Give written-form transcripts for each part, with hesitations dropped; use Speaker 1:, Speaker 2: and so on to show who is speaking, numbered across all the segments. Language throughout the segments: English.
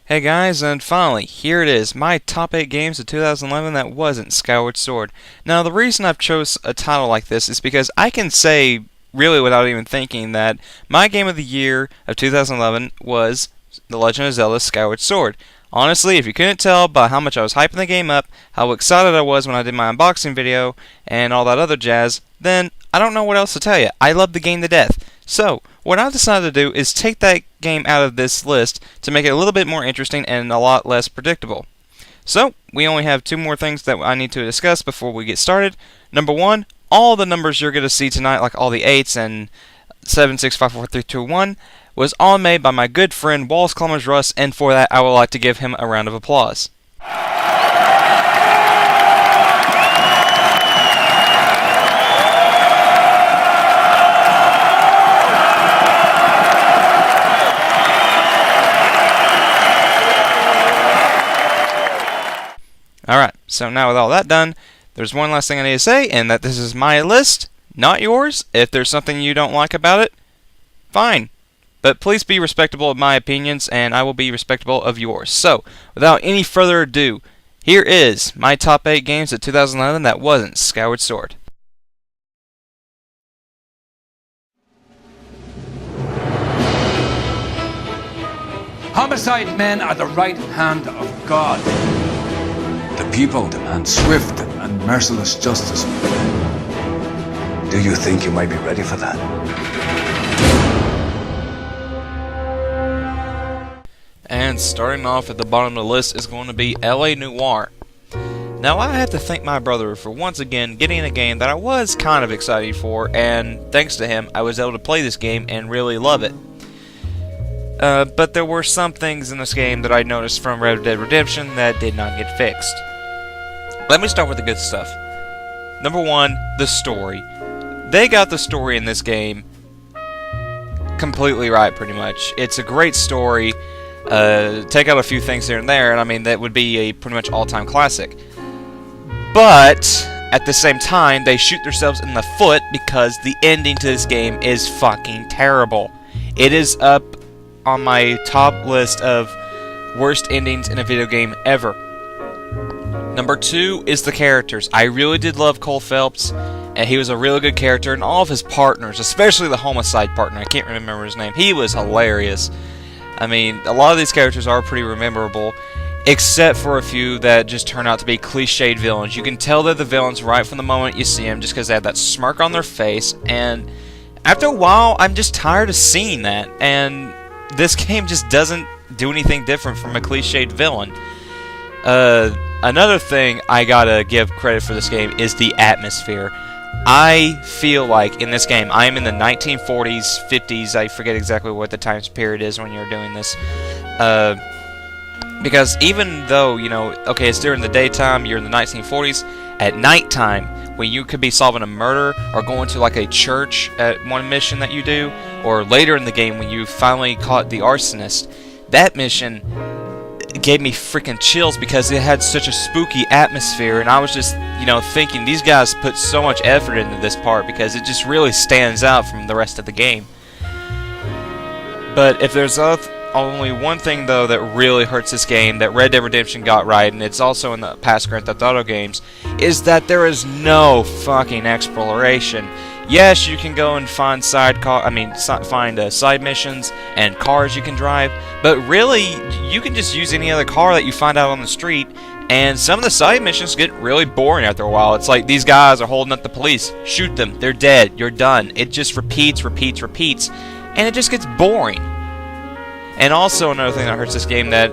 Speaker 1: Hey guys, and finally, here it is, my top 8 games of 2011 that wasn't Skyward Sword. Now, the reason I've chose a title like this is because I can say, really without even thinking, that my game of the year of 2011 was The Legend of Zelda Skyward Sword. Honestly, if you couldn't tell by how much I was hyping the game up, how excited I was when I did my unboxing video, and all that other jazz, then I don't know what else to tell you. I love the game to death. So, what I've decided to do is take that game out of this list to make it a little bit more interesting and a lot less predictable. So, we only have 2 more things that I need to discuss before we get started. Number 1, all the numbers you're going to see tonight, like all the 8s and 7, 6, 5, 4, 3, 2, 1, was all made by my good friend Wallace Columbus Russ, and for that I would like to give him a round of applause. Alright, so now with all that done, there's one last thing I need to say, and that this is my list, not yours. If there's something you don't like about it, fine. But please be respectable of my opinions, and I will be respectable of yours. So, without any further ado, here is my top 8 games of 2011 that wasn't Skyward Sword.
Speaker 2: Homicide men are the right hand of God.
Speaker 3: The people demand swift and merciless justice. Do you think you might be ready for that?
Speaker 1: And starting off at the bottom of the list is going to be LA Noire. Now I have to thank my brother for once again getting a game that I was kind of excited for, and thanks to him I was able to play this game and really love it. But there were some things in this game that I noticed from Red Dead Redemption that did not get fixed. Let me start with the good stuff. Number 1, the story. They got the story in this game completely right, pretty much. It's a great story. Take out a few things here and there, and I mean, that would be a pretty much all-time classic. But, at the same time, they shoot themselves in the foot because the ending to this game is fucking terrible. It is up on my top list of worst endings in a video game ever. Number 2 is the characters. I really did love Cole Phelps, and he was a really good character, and all of his partners, especially the homicide partner, I can't remember his name, he was hilarious. I mean, a lot of these characters are pretty memorable, except for a few that just turn out to be cliched villains. You can tell they're the villains right from the moment you see them, just because they have that smirk on their face, and after a while, I'm just tired of seeing that, and this game just doesn't do anything different from a cliched villain. Another thing I gotta give credit for this game is the atmosphere. I feel like in this game, I am in the 1940s, 50s, I forget exactly what the time period is when you're doing this. Because even though, you know, okay, it's during the daytime, you're in the 1940s, at nighttime, when you could be solving a murder or going to like a church at one mission that you do, or later in the game when you finally caught the arsonist, that mission gave me freaking chills because it had such a spooky atmosphere, and I was just, you know, thinking these guys put so much effort into this part because it just really stands out from the rest of the game. But if there's only one thing though that really hurts this game that Red Dead Redemption got right, and it's also in the past Grand Theft Auto games, is that there is no fucking exploration. Yes, you can go and find side missions and cars you can drive, but really, you can just use any other car that you find out on the street, and some of the side missions get really boring after a while. It's like these guys are holding up the police, shoot them, they're dead, you're done. It just repeats, and it just gets boring. And also another thing that hurts this game that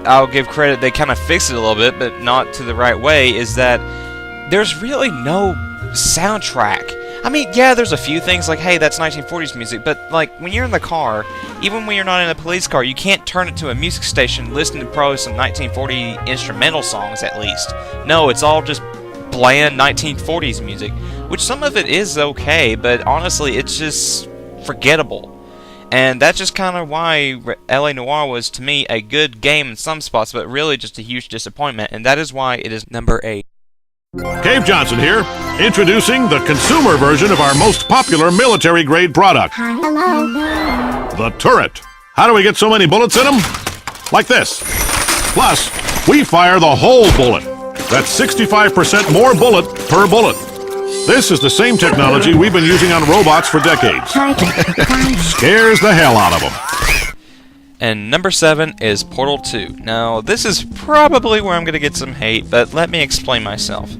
Speaker 1: I'll give credit, they kind of fixed it a little bit, but not to the right way, is that there's really no soundtrack. I mean, yeah, there's a few things like, hey, that's 1940s music, but like when you're in the car, even when you're not in a police car, you can't turn it to a music station, listen to probably some 1940 instrumental songs at least. No, it's all just bland 1940s music, which some of it is okay, but honestly, it's just forgettable. And that's just kind of why LA Noire was, to me, a good game in some spots, but really just a huge disappointment, and that is why it is number 8.
Speaker 4: Cave Johnson here, introducing the consumer version of our most popular military-grade product.
Speaker 5: Hello.
Speaker 4: The turret. How do we get so many bullets in them? like this. Plus, we fire the whole bullet. That's 65% more bullet per bullet. This is the same technology we've been using on robots for decades. Scares the hell out of them.
Speaker 1: And number 7 is Portal 2. Now, this is probably where I'm going to get some hate, but let me explain myself.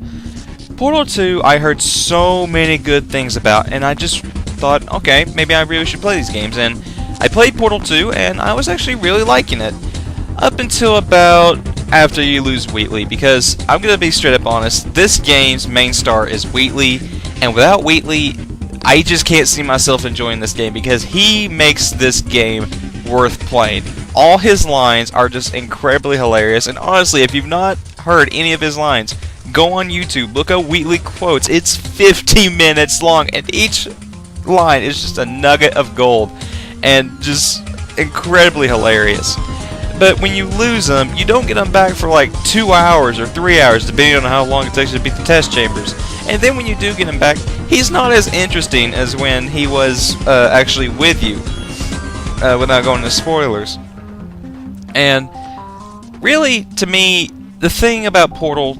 Speaker 1: Portal 2, I heard so many good things about, and I just thought, okay, maybe I really should play these games. And I played Portal 2, and I was actually really liking it. Up until about after you lose Wheatley, because I'm going to be straight up honest, this game's main star is Wheatley, and without Wheatley, I just can't see myself enjoying this game, because he makes this game worth playing. All his lines are just incredibly hilarious, and honestly, if you've not heard any of his lines, go on YouTube, look up Wheatley quotes. It's 50 minutes long, and each line is just a nugget of gold, and just incredibly hilarious. But when you lose them, you don't get them back for like 2 hours or 3 hours, depending on how long it takes you to beat the test chambers. And then when you do get him back, he's not as interesting as when he was actually with you, without going into spoilers. And really, to me, the thing about Portal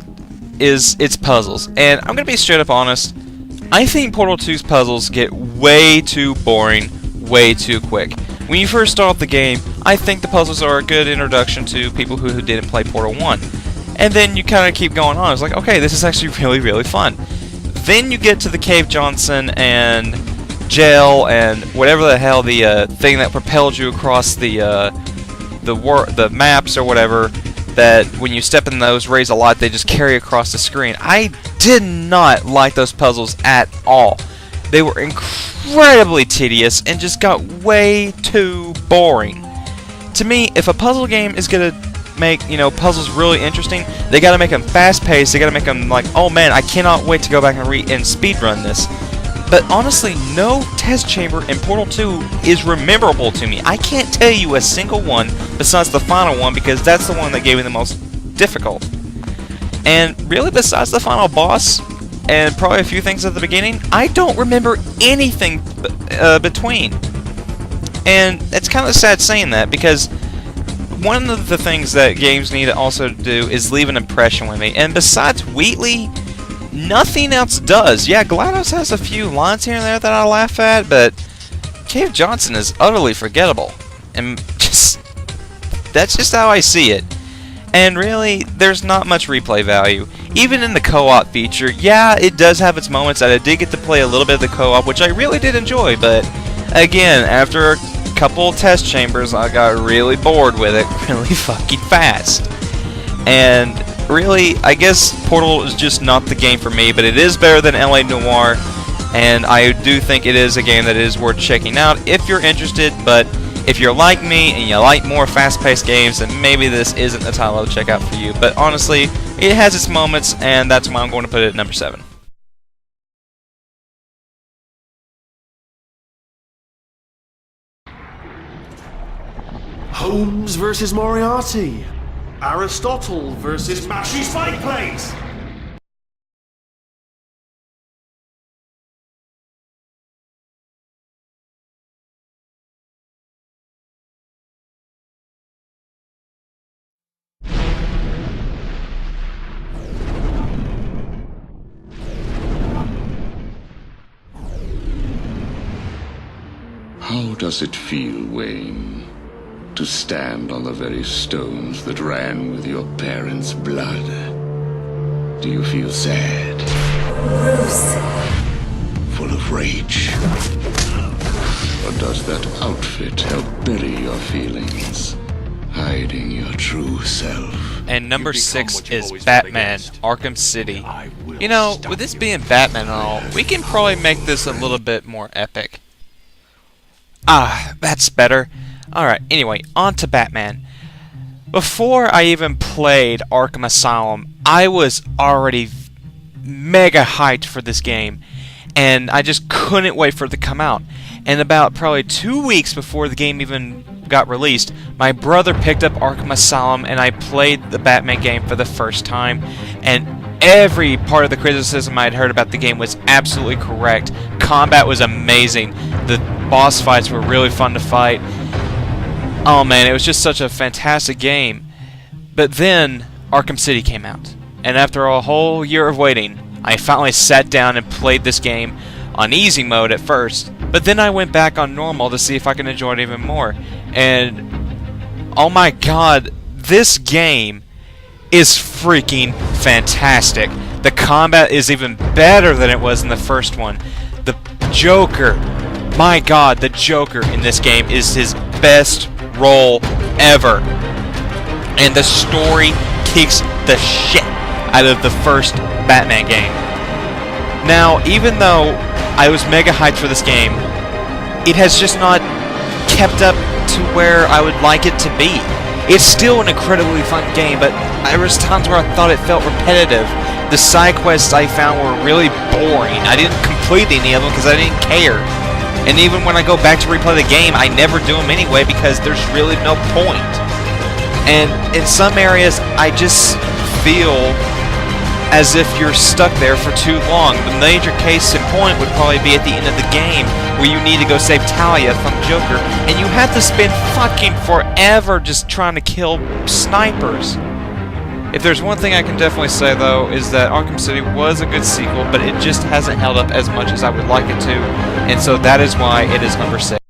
Speaker 1: is its puzzles. And I'm going to be straight up honest, I think Portal 2's puzzles get way too boring, way too quick. When you first start off the game, I think the puzzles are a good introduction to people who didn't play Portal 1. And then you kind of keep going on. It's like, okay, this is actually really, really fun. Then you get to the Cave Johnson and jail and whatever the hell the thing that propelled you across the maps or whatever, that when you step in those raise a lot, they just carry across the screen. I did not like those puzzles at all. They were incredibly tedious and just got way too boring. To me, if a puzzle game is gonna make, puzzles really interesting, they gotta make them fast-paced. They gotta make them like, oh man, I cannot wait to go back and speedrun this. But honestly, no test chamber in Portal 2 is memorable to me. I can't tell you a single one besides the final one, because that's the one that gave me the most difficult. And really, besides the final boss and probably a few things at the beginning, I don't remember anything between. And it's kind of sad saying that, because one of the things that games need to also do is leave an impression with me. And besides Wheatley, nothing else does. Yeah, GLaDOS has a few lines here and there that I laugh at, but Cave Johnson is utterly forgettable. And that's just how I see it. And really, there's not much replay value. Even in the co-op feature, yeah, it does have its moments that I did get to play a little bit of the co-op, which I really did enjoy, but again, after a couple test chambers, I got really bored with it really fucking fast. And really, I guess Portal is just not the game for me, but it is better than LA Noire, and I do think it is a game that is worth checking out if you're interested. But if you're like me and you like more fast-paced games, then maybe this isn't the title to check out for you. But honestly, it has its moments, and that's why I'm going to put it at number 7.
Speaker 5: Holmes versus Moriarty. Aristotle versus Mashy Spike Plates.
Speaker 6: How does it feel, Wayne, to stand on the very stones that ran with your parents' blood? Do you feel sad?
Speaker 7: Bruce.
Speaker 6: Full of rage? Or does that outfit help bury your feelings, hiding your true self?
Speaker 1: And number 6 is Batman Arkham City. With this being Batman and all, we can probably make this a little bit more epic. Ah, that's better. Alright, anyway, on to Batman. Before I even played Arkham Asylum, I was already mega hyped for this game, and I just couldn't wait for it to come out. And about probably 2 weeks before the game even got released, my brother picked up Arkham Asylum, and I played the Batman game for the first time, and every part of the criticism I'd heard about the game was absolutely correct. Combat was amazing. The boss fights were really fun to fight. Oh man, it was just such a fantastic game. But then Arkham City came out, and after a whole year of waiting, I finally sat down and played this game on easy mode at first, but then I went back on normal to see if I can enjoy it even more. And oh my god, this game is freaking fantastic. The combat is even better than it was in the first one. The Joker, my god, the Joker in this game is his best role ever. And the story kicks the shit out of the first Batman game. Now, even though I was mega hyped for this game, it has just not kept up to where I would like it to be. It's still an incredibly fun game, but there was times where I thought it felt repetitive. The side quests I found were really boring. I didn't complete any of them because I didn't care. And even when I go back to replay the game, I never do them anyway because there's really no point. And in some areas, I just feel as if you're stuck there for too long. The major case in point would probably be at the end of the game, where you need to go save Talia from Joker, and you have to spend fucking forever just trying to kill snipers. If there's one thing I can definitely say, though, is that Arkham City was a good sequel, but it just hasn't held up as much as I would like it to, and so that is why it is number 6.